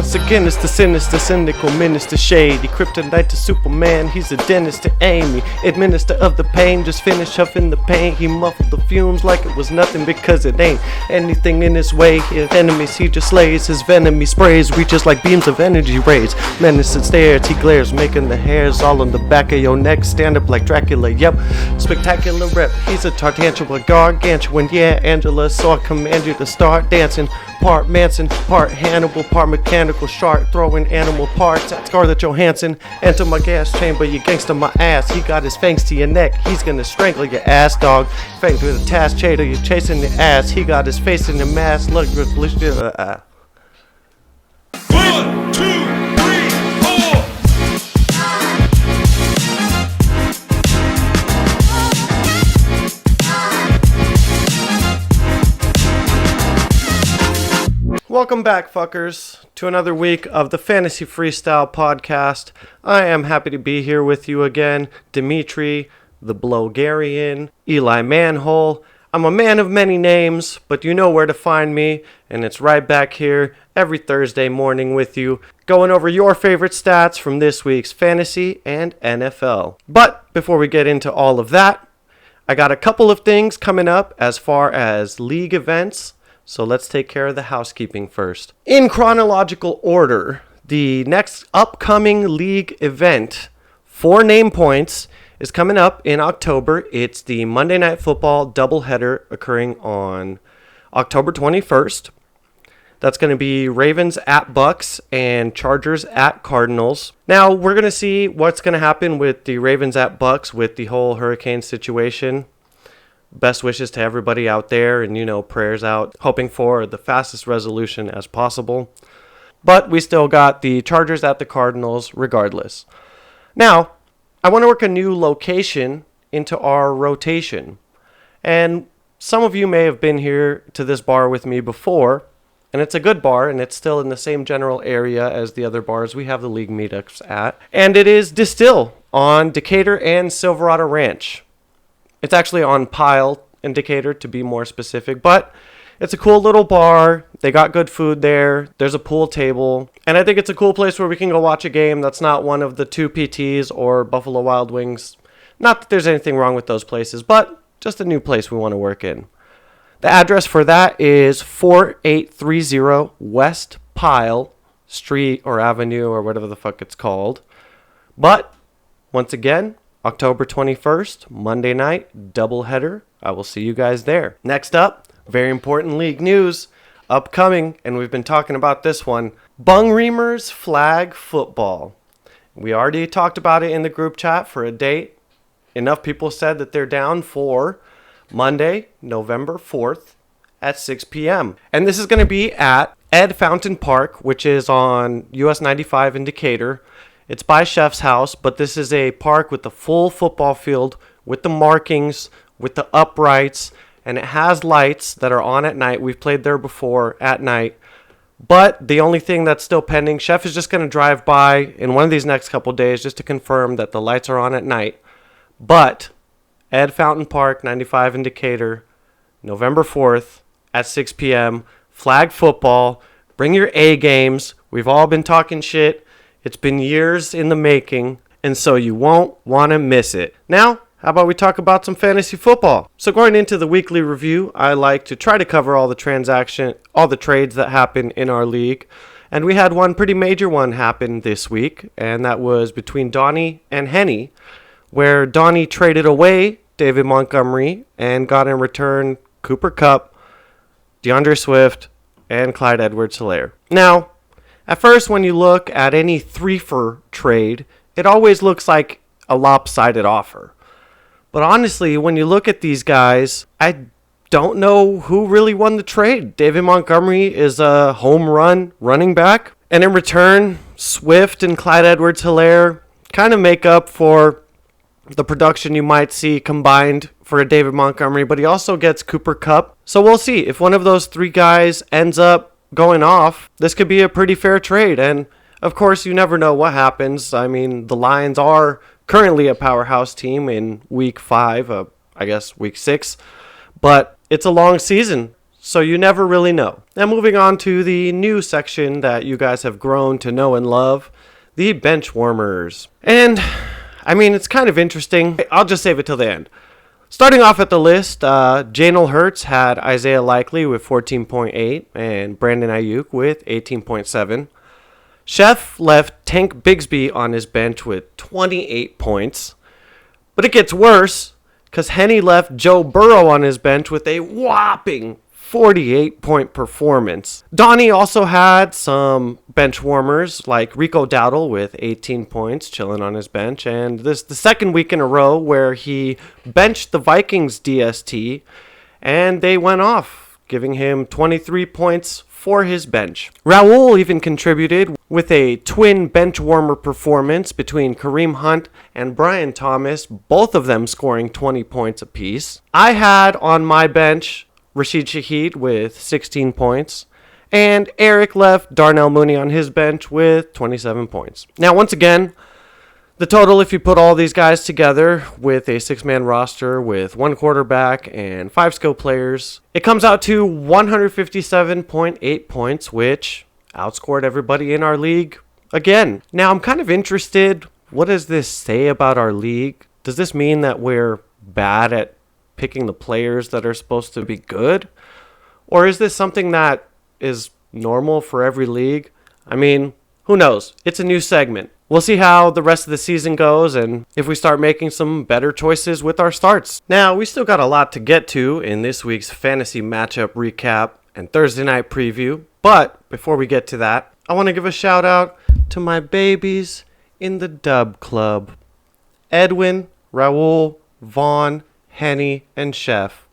Once again, it's the sinister, cynical minister, shady kryptonite to Superman. He's a dentist to Amy, administer of the pain. Just finish huffing the pain. He muffled the fumes like it was nothing, because it ain't anything in his way. His enemies he just slays. His venom he sprays, reaches like beams of energy rays. Menace and stares, he glares, making the hairs all on the back of your neck stand up like Dracula. Yep, spectacular rep. He's a tartantula gargantuan. Yeah, Angela, so I command you to start dancing. Part Manson, part Hannibal, part mechanical shark, throwing animal parts at Scarlett Johansson. Enter my gas chamber, you gangsta my ass. He got his fangs to your neck, he's gonna strangle your ass, dog. Fanged with a task chaser, you're chasing the ass. He got his face in the mask, look with blister. 1, 2, 3, 4. Welcome back, fuckers, to another week of the Fantasy Freestyle Podcast. I am happy to be here with you again. Dimitri, the Bulgarian, Eli Manhole. I'm a man of many names, but you know where to find me, and it's right back here every Thursday morning with you, going over your favorite stats from this week's fantasy and NFL. But before we get into all of that, I got a couple of things coming up as far as league events. So let's take care of the housekeeping first. In chronological order, the next upcoming league event for name points is coming up in October. It's the Monday Night Football doubleheader occurring on October 21st. That's going to be Ravens at Bucks and Chargers at Cardinals. Now, we're going to see what's going to happen with the Ravens at Bucks with the whole hurricane situation. Best wishes to everybody out there, and prayers out, hoping for the fastest resolution as possible. But we still got the Chargers at the Cardinals regardless. Now, I want to work a new location into our rotation. And some of you may have been here to this bar with me before, and it's a good bar, and it's still in the same general area as the other bars we have the league meetups at. And it is Distill on Decatur and Silverado Ranch. It's actually on Pile in Decatur, to be more specific, but it's a cool little bar. They got good food there. There's a pool table, and I think it's a cool place where we can go watch a game that's not one of the two PTs or Buffalo Wild Wings. Not that there's anything wrong with those places, but just a new place we want to work in. The address for that is 4830 West Pile Street or Avenue or whatever the fuck it's called. But once again, October 21st, Monday night, doubleheader. I will see you guys there. Next up, very important league news, upcoming, and we've been talking about this one, Bung Reamers Flag Football. We already talked about it in the group chat for a date. Enough people said that they're down for Monday, November 4th at 6 p.m. And this is going to be at Ed Fountain Park, which is on US 95 in Decatur. It's by Chef's House, but this is a park with the full football field, with the markings, with the uprights, and it has lights that are on at night. We've played there before at night. But the only thing that's still pending, Chef is just going to drive by in one of these next couple days just to confirm that the lights are on at night. But Ed Fountain Park, 95 in Decatur, November 4th at 6 p.m., flag football. Bring your A games. We've all been talking shit. It's been years in the making, and so you won't want to miss it. Now, how about we talk about some fantasy football? So going into the weekly review, I like to try to cover all the trades that happen in our league. And we had one pretty major one happen this week, and that was between Donnie and Henny, where Donnie traded away David Montgomery and got in return Cooper Kupp, DeAndre Swift, and Clyde Edwards-Helaire. Now, at first, when you look at any Threefer trade, it always looks like a lopsided offer. But honestly, when you look at these guys, I don't know who really won the trade. David Montgomery is a home run running back. And in return, Swift and Clyde Edwards-Helaire kind of make up for the production you might see combined for a David Montgomery. But he also gets Cooper Kupp. So we'll see. If one of those three guys ends up going off, this could be a pretty fair trade. And of course, you never know what happens. I mean, the Lions are currently a powerhouse team in week 5, I guess week 6, but it's a long season. so you never really know. Now moving on to the new section that you guys have grown to know and love, the bench warmers. And, I mean, it's kind of interesting. I'll just save it till the end. Starting off at the list, Jalen Hurts had Isaiah Likely with 14.8 and Brandon Ayuk with 18.7. Chef left Tank Bigsby on his bench with 28 points. But it gets worse, because Henny left Joe Burrow on his bench with a whopping 48-point performance. Donnie also had some bench warmers like Rico Dowdle with 18 points chilling on his bench. And this is the second week in a row where he benched the Vikings DST and they went off, giving him 23 points for his bench. Raul even contributed with a twin bench warmer performance between Kareem Hunt and Brian Thomas, both of them scoring 20 points apiece. I had on my bench Rashid Shaheed with 16 points, and Eric left Darnell Mooney on his bench with 27 points. Now, once again, the total, if you put all these guys together with a six-man roster with one quarterback and five skill players, it comes out to 157.8 points, which outscored everybody in our league again. Now, I'm kind of interested, what does this say about our league? Does this mean that we're bad at picking the players that are supposed to be good? Or is this something that is normal for every league? I mean, who knows? It's a new segment. We'll see how the rest of the season goes and if we start making some better choices with our starts. Now, we still got a lot to get to in this week's fantasy matchup recap and Thursday night preview. But before we get to that, I want to give a shout out to my babies in the Dub Club. Edwin, Raul, Vaughn, Henny, and Chef.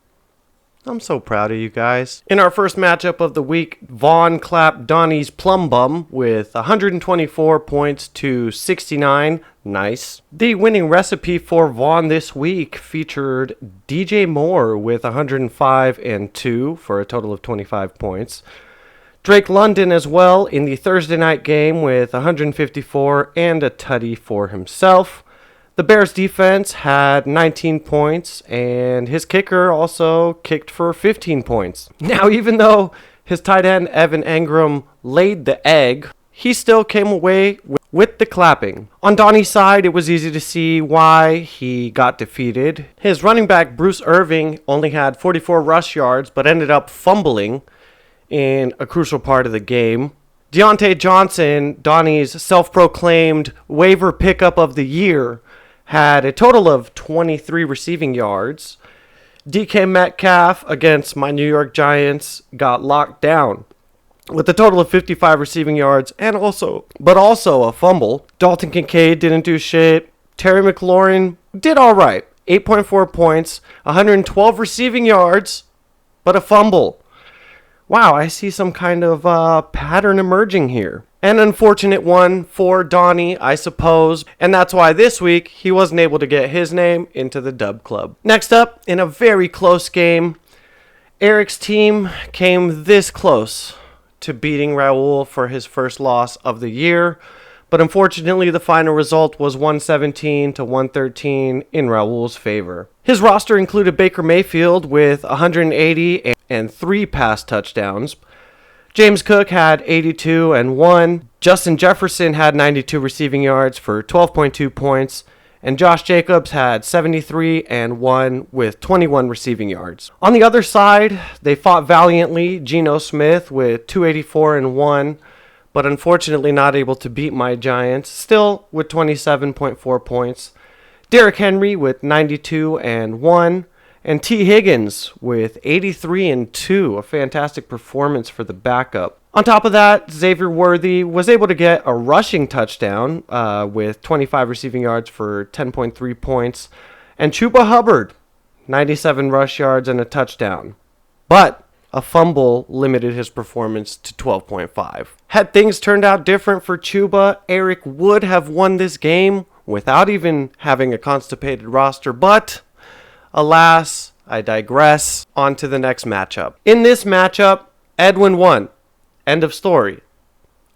I'm so proud of you guys. In our first matchup of the week, Vaughn clapped Donnie's plum bum with 124 points to 69. Nice. The winning recipe for Vaughn this week featured DJ Moore with 105 and 2 for a total of 25 points. Drake London as well in the Thursday night game with 154 and a tutty for himself. The Bears defense had 19 points, and his kicker also kicked for 15 points. Now, even though his tight end Evan Engram laid the egg, he still came away with the clapping. On Donnie's side, it was easy to see why he got defeated. His running back Bruce Irving only had 44 rush yards, but ended up fumbling in a crucial part of the game. Deontay Johnson, Donnie's self-proclaimed waiver pickup of the year, had a total of 23 receiving yards. DK Metcalf against my New York Giants got locked down with a total of 55 receiving yards and also a fumble. Dalton Kincaid didn't do shit. Terry McLaurin did all right. 8.4 points, 112 receiving yards, but a fumble. Wow, I see some kind of pattern emerging here. An unfortunate one for Donnie, I suppose, and that's why this week he wasn't able to get his name into the Dub Club. Next up, in a very close game, Eric's team came this close to beating Raul for his first loss of the year, but unfortunately the final result was 117 to 113 in Raul's favor. His roster included Baker Mayfield with 180 and 3 pass touchdowns. James Cook had 82 and 1. Justin Jefferson had 92 receiving yards for 12.2 points. And Josh Jacobs had 73 and 1 with 21 receiving yards. On the other side, they fought valiantly. Geno Smith with 284 and 1, but unfortunately not able to beat my Giants, still with 27.4 points. Derrick Henry with 92 and 1. And T. Higgins with 83 and 2, a fantastic performance for the backup. On top of that, Xavier Worthy was able to get a rushing touchdown with 25 receiving yards for 10.3 points. And Chuba Hubbard, 97 rush yards and a touchdown. But a fumble limited his performance to 12.5. Had things turned out different for Chuba, Eric would have won this game without even having a constipated roster, but alas, I digress. On to the next matchup. In this matchup, Edwin won. End of story.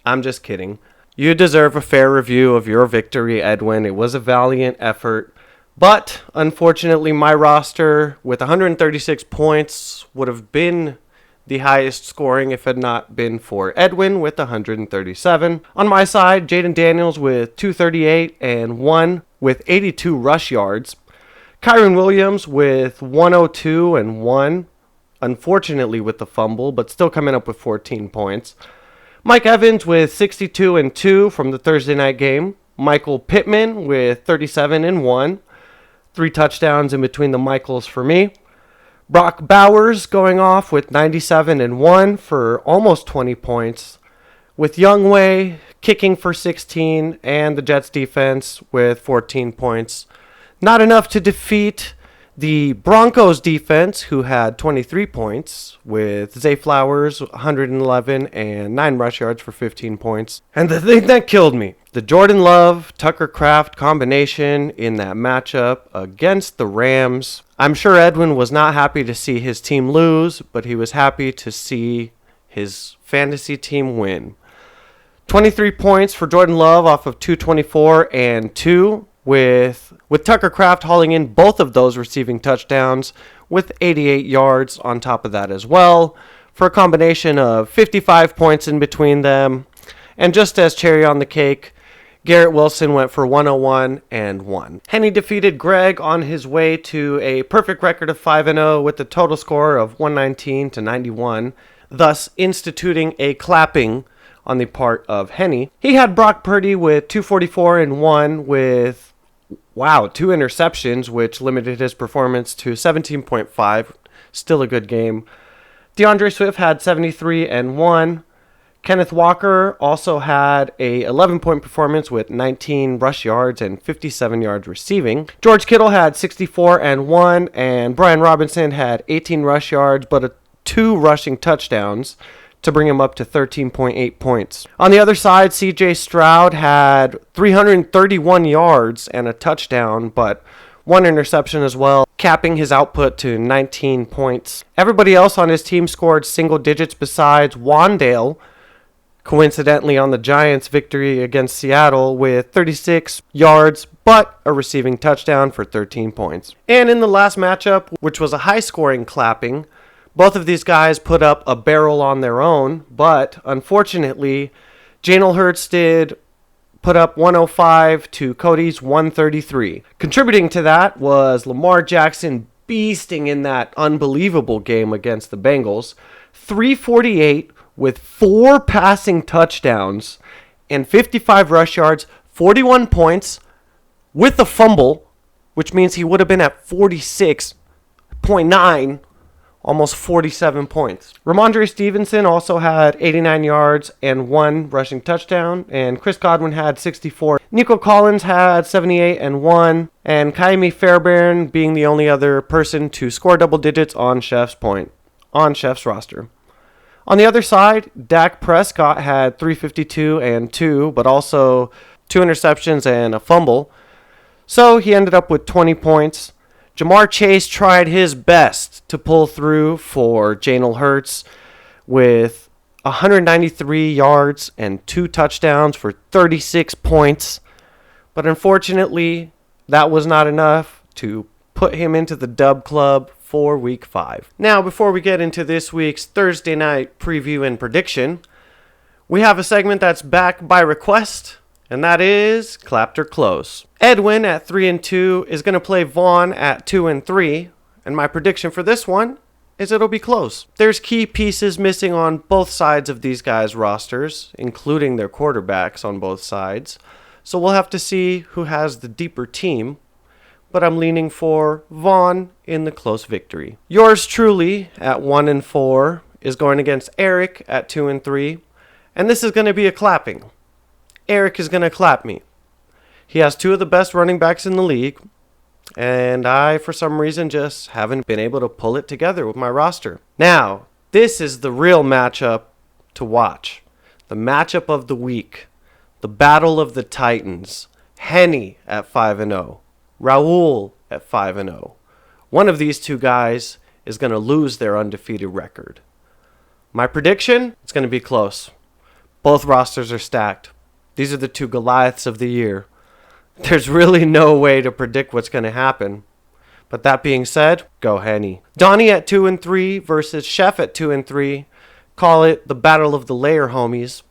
I'm just kidding. You deserve a fair review of your victory, Edwin. It was a valiant effort. But, unfortunately, my roster with 136 points would have been the highest scoring if it had not been for Edwin with 137. On my side, Jaden Daniels with 238 and 1 with 82 rush yards. Kyron Williams with 102 and 1, unfortunately with the fumble, but still coming up with 14 points. Mike Evans with 62 and 2 from the Thursday night game. Michael Pittman with 37 and 1. 3 touchdowns in between the Michaels for me. Brock Bowers going off with 97 and 1 for almost 20 points. With Youngway kicking for 16 and the Jets defense with 14 points. Not enough to defeat the Broncos defense, who had 23 points, with Zay Flowers 111 and 9 rush yards for 15 points. And the thing that killed me, the Jordan Love Tucker Kraft combination in that matchup against the Rams. I'm sure Edwin was not happy to see his team lose, but he was happy to see his fantasy team win. 23 points for Jordan Love off of 224 and 2, with Tucker Kraft hauling in both of those receiving touchdowns with 88 yards on top of that as well, for a combination of 55 points in between them. And just as cherry on the cake, Garrett Wilson went for 101 and 1. Henny defeated Greg on his way to a perfect record of 5-0 with a total score of 119 to 91, thus instituting a clapping on the part of Henny. He had Brock Purdy with 244 and 1 with 2 interceptions, which limited his performance to 17.5. Still a good game. DeAndre Swift had 73 and 1. Kenneth Walker also had a 11-point performance with 19 rush yards and 57 yards receiving. George Kittle had 64 and 1, and Brian Robinson had 18 rush yards, but 2 rushing touchdowns to bring him up to 13.8 points. On the other side, CJ Stroud had 331 yards and a touchdown, but 1 interception as well, capping his output to 19 points. Everybody else on his team scored single digits besides Wandale, coincidentally on the Giants' victory against Seattle with 36 yards, but a receiving touchdown for 13 points. And in the last matchup, which was a high-scoring clapping, both of these guys put up a barrel on their own, but unfortunately, Jalen Hurts did put up 105 to Cody's 133. Contributing to that was Lamar Jackson beasting in that unbelievable game against the Bengals. 348 with 4 passing touchdowns and 55 rush yards, 41 points with a fumble, which means he would have been at 46.9, almost 47 points. Ramondre Stevenson also had 89 yards and 1 rushing touchdown, and Chris Godwin had 64. Nico Collins had 78 and 1, and Kaimi Fairbairn being the only other person to score double digits on Chef's roster. On the other side, Dak Prescott had 352 and 2, but also 2 interceptions and a fumble. So he ended up with 20 points. Jamar Chase tried his best to pull through for Jalen Hurts with 193 yards and 2 touchdowns for 36 points. But unfortunately, that was not enough to put him into the dub club for Week 5. Now, before we get into this week's Thursday night preview and prediction, we have a segment that's back by request, and that is Clapped or Close. Edwin at 3-2 is going to play Vaughn at 2-3, and my prediction for this one is it'll be close. There's key pieces missing on both sides of these guys' rosters, including their quarterbacks on both sides, so we'll have to see who has the deeper team, but I'm leaning for Vaughn in the close victory. Yours truly at 1-4 is going against Eric at 2-3, and this is going to be a clapping. Eric is going to clap me. He has 2 of the best running backs in the league, and I, for some reason, just haven't been able to pull it together with my roster. Now, this is the real matchup to watch. The matchup of the week. The Battle of the Titans. Henny at 5-0. Raul at 5-0. One of these 2 guys is going to lose their undefeated record. My prediction? It's going to be close. Both rosters are stacked. These are the 2 Goliaths of the year. There's really no way to predict what's going to happen. But that being said, go Henny. Donnie at 2-3 versus Chef at 2-3. Call it the battle of the layer homies.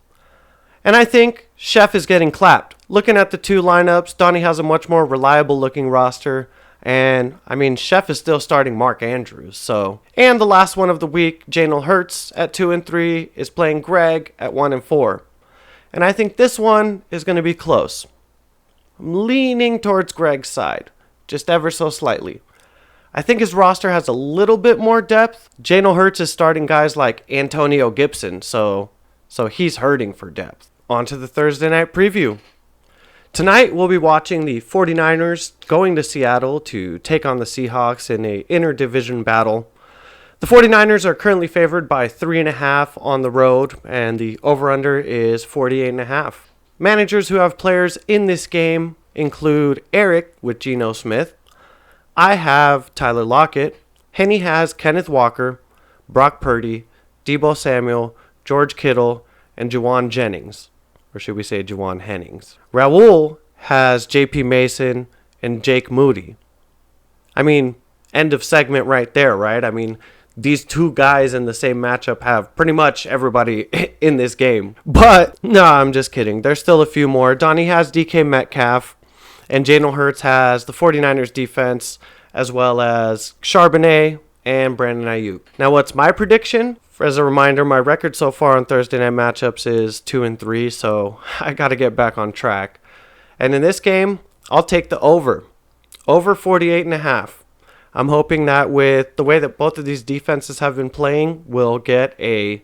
And I think Chef is getting clapped. Looking at the two lineups, Donnie has a much more reliable looking roster. And, Chef is still starting Mark Andrews, so. And the last one of the week, Janel Hurts at 2-3 is playing Greg at 1-4. And I think this one is going to be close. I'm leaning towards Greg's side, just ever so slightly. I think his roster has a little bit more depth. Janel Hurts is starting guys like Antonio Gibson, so he's hurting for depth. On to the Thursday night preview. Tonight, we'll be watching the 49ers going to Seattle to take on the Seahawks in a interdivision battle. The 49ers are currently favored by 3.5 on the road, and the over-under is 48.5. Managers who have players in this game include Eric with Geno Smith. I have Tyler Lockett. Henny has Kenneth Walker, Brock Purdy, Deebo Samuel, George Kittle, and Juwan Jennings. Or should we say Juwan Hennings. Raul has J.P. Mason and Jake Moody. End of segment right there, right? These two guys in the same matchup have pretty much everybody in this game. But, no, I'm just kidding. There's still a few more. Donnie has DK Metcalf, and Jalen Hurts has the 49ers defense, as well as Charbonnet and Brandon Ayuk. Now, what's my prediction? As a reminder, my record so far on Thursday night matchups is 2-3, so I got to get back on track. And in this game, I'll take the over. Over 48.5. I'm hoping that with the way that both of these defenses have been playing, we'll get a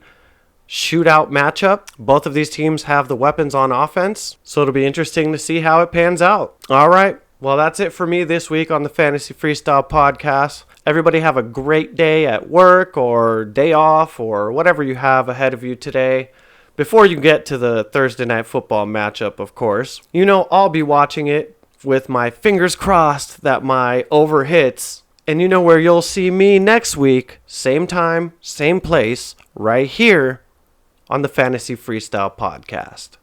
shootout matchup. Both of these teams have the weapons on offense, so it'll be interesting to see how it pans out. All right, well, that's it for me this week on the Fantasy Freestyle Podcast. Everybody have a great day at work or day off or whatever you have ahead of you today. Before you get to the Thursday night football matchup, of course. I'll be watching it with my fingers crossed that my over hits. And you know where you'll see me next week, same time, same place, right here on the Fantasy Freestyle Podcast.